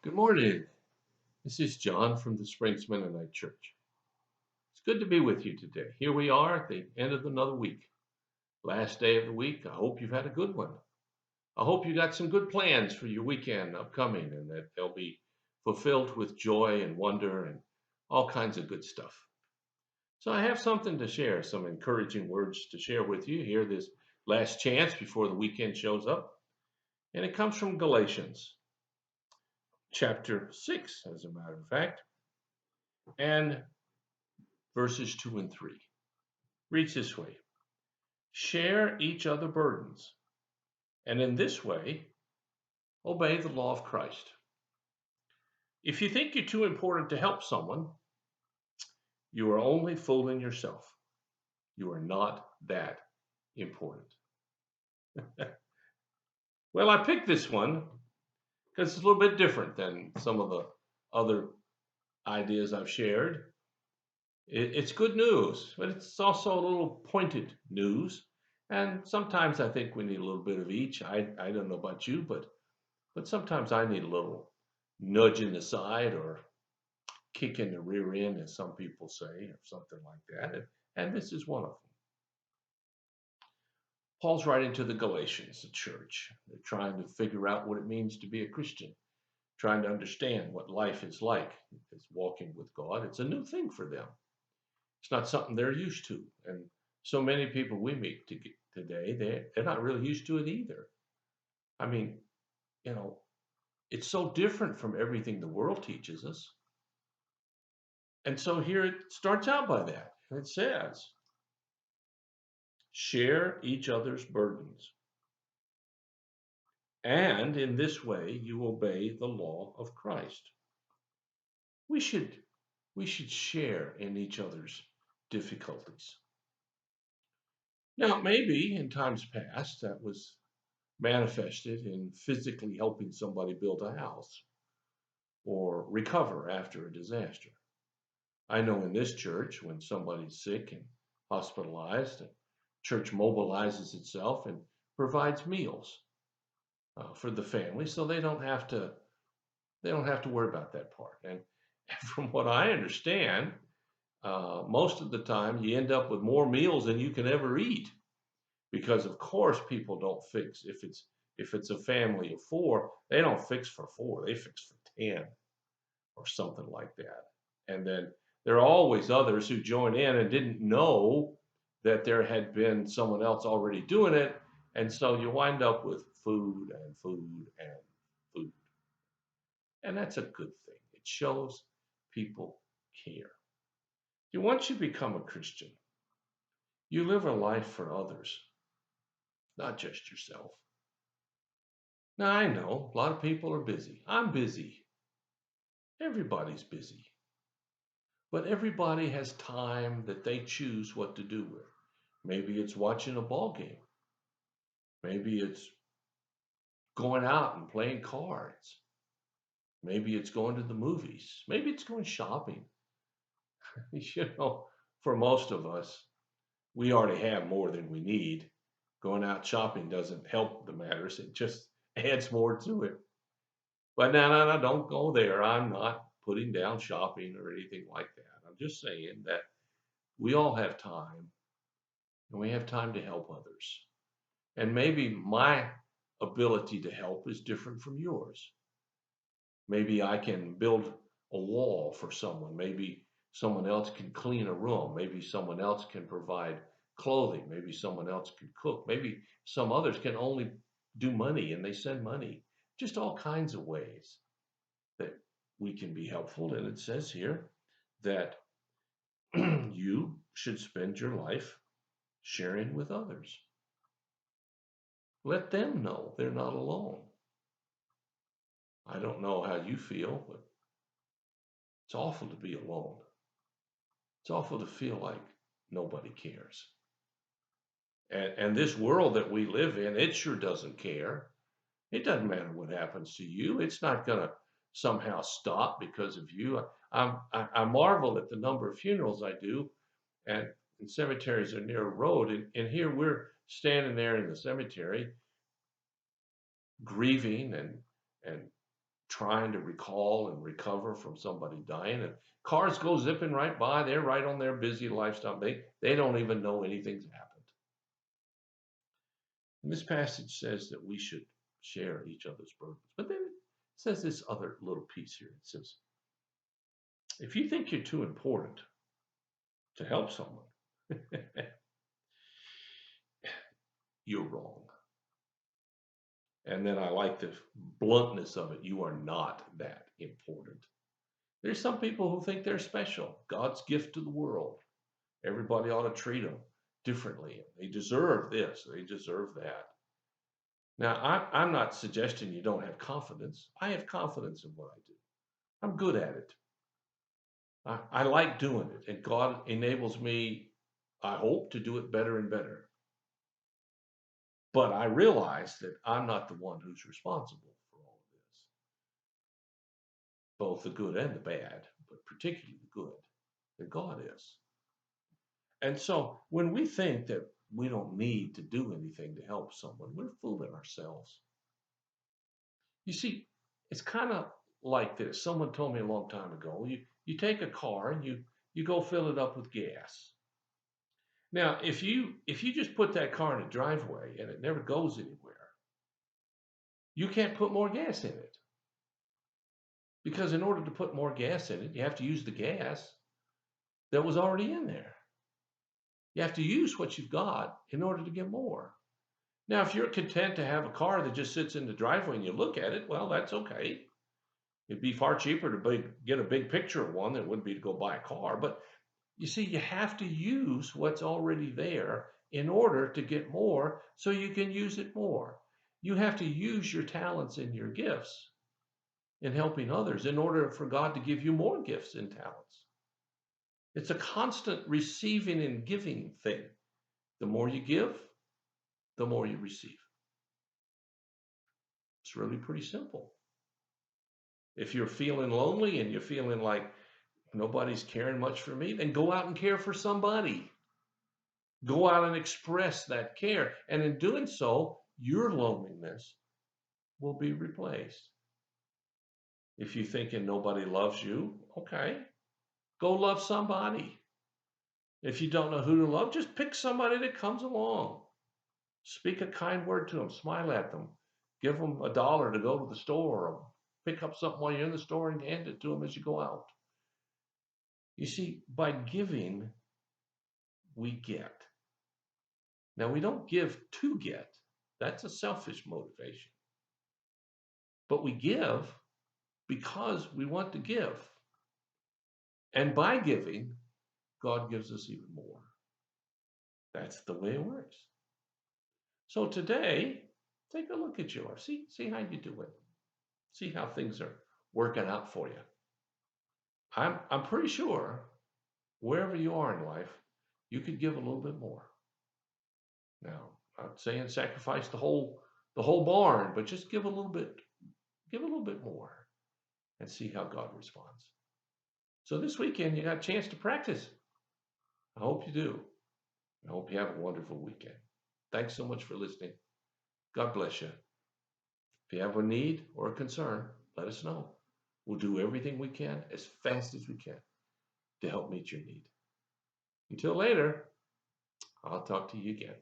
Good morning. This is John from the Springs Mennonite Church. It's good to be with you today. Here we are at the end of another week. Last day of the week. I hope you've had a good one. I hope you got some good plans for your weekend upcoming and that they'll be fulfilled with joy and wonder and all kinds of good stuff. So I have something to share, some encouraging words to share with you here this last chance before the weekend shows up. And it comes from Galatians chapter 6, as a matter of fact. And verses 2 and 3. Reads this way: share each other burdens, and in this way, obey the law of Christ. If you think you're too important to help someone, you are only fooling yourself. You are not that important. Well, I picked this one because it's a little bit different than some of the other ideas I've shared. It's good news, but it's also a little pointed news. And sometimes I think we need a little bit of each. I don't know about you, but sometimes I need a little nudge in the side or kick in the rear end, as some people say, or something like that. And this is one of them. Paul's writing to the Galatians, the church. They're trying to figure out what it means to be a Christian, trying to understand what life is like, is walking with God. It's a new thing for them. It's not something they're used to. And so many people we meet today, they're not really used to it either. I mean, you know, it's so different from everything the world teaches us. And so here it starts out by that. It says, share each other's burdens. And in this way, you obey the law of Christ. We should, we should share in each other's difficulties. Now, maybe in times past, that was manifested in physically helping somebody build a house or recover after a disaster. I know in this church, when somebody's sick and hospitalized, the church mobilizes itself and provides meals for the family, so they don't have to worry about that part. And from what I understand, most of the time you end up with more meals than you can ever eat, because of course people don't fix if it's a family of four, they don't fix for four, they fix for 10 or something like that. And then there are always others who join in and didn't know that there had been someone else already doing it. And so you wind up with food and food and food. And that's a good thing. It shows people care. Once you become a Christian, you live a life for others, not just yourself. Now, I know a lot of people are busy. I'm busy. Everybody's busy. But everybody has time that they choose what to do with. Maybe it's watching a ball game. Maybe it's going out and playing cards. Maybe it's going to the movies. Maybe it's going shopping. You know, for most of us, we already have more than we need. Going out shopping doesn't help the matters. It just adds more to it. But no, don't go there. I'm not putting down shopping or anything like that. I'm just saying that we all have time and we have time to help others. And maybe my ability to help is different from yours. Maybe I can build a wall for someone. Maybe someone else can clean a room. Maybe someone else can provide clothing. Maybe someone else can cook. Maybe some others can only do money and they send money. Just all kinds of ways that we can be helpful. And it says here that you should spend your life sharing with others. Let them know they're not alone. I don't know how you feel, but it's awful to be alone. It's awful to feel like nobody cares. And this world that we live in, it sure doesn't care. It doesn't matter what happens to you. It's not going to somehow stop because of you. I marvel at the number of funerals I do, and cemeteries are near a road. And here we're standing there in the cemetery, grieving and trying to recall and recover from somebody dying. And cars go zipping right by. They're right on their busy lifestyle. They don't even know anything's happened. And this passage says that we should share each other's burdens. But then it says this other little piece here. It says, if you think you're too important to help someone, you're wrong. And then I like the bluntness of it. You are not that important. There's some people who think they're special, God's gift to the world. Everybody ought to treat them differently. They deserve this, they deserve that. Now, I'm not suggesting you don't have confidence. I have confidence in what I do. I'm good at it. I like doing it, and God enables me, I hope, to do it better and better. But I realize that I'm not the one who's responsible for all of this, both the good and the bad, but particularly the good, that God is. And so when we think that we don't need to do anything to help someone, we're fooling ourselves. You see, it's kind of like this. Someone told me a long time ago, you take a car and you go fill it up with gas. Now, if you just put that car in a driveway and it never goes anywhere, you can't put more gas in it. Because in order to put more gas in it, you have to use the gas that was already in there. You have to use what you've got in order to get more. Now, if you're content to have a car that just sits in the driveway and you look at it, well, that's okay. It'd be far cheaper to get a big picture of one than it would be to go buy a car. But you see, you have to use what's already there in order to get more so you can use it more. You have to use your talents and your gifts in helping others in order for God to give you more gifts and talents. It's a constant receiving and giving thing. The more you give, the more you receive. It's really pretty simple. If you're feeling lonely and you're feeling like nobody's caring much for me, then go out and care for somebody. Go out and express that care. And in doing so, your loneliness will be replaced. If you're thinking nobody loves you, okay, go love somebody. If you don't know who to love, just pick somebody that comes along. Speak a kind word to them, smile at them, give them $1 to go to the store, or pick up something while you're in the store and hand it to them as you go out. You see, by giving, we get. Now, we don't give to get. That's a selfish motivation. But we give because we want to give. And by giving, God gives us even more. That's the way it works. So today, take a look at yours. See how you do it. See how things are working out for you. I'm pretty sure wherever you are in life, you could give a little bit more. Now, I'm not saying sacrifice the whole barn, but just give a little bit more and see how God responds. So this weekend you got a chance to practice. I hope you do. I hope you have a wonderful weekend. Thanks so much for listening. God bless you. If you have a need or a concern, let us know. We'll do everything we can as fast as we can to help meet your need. Until later, I'll talk to you again.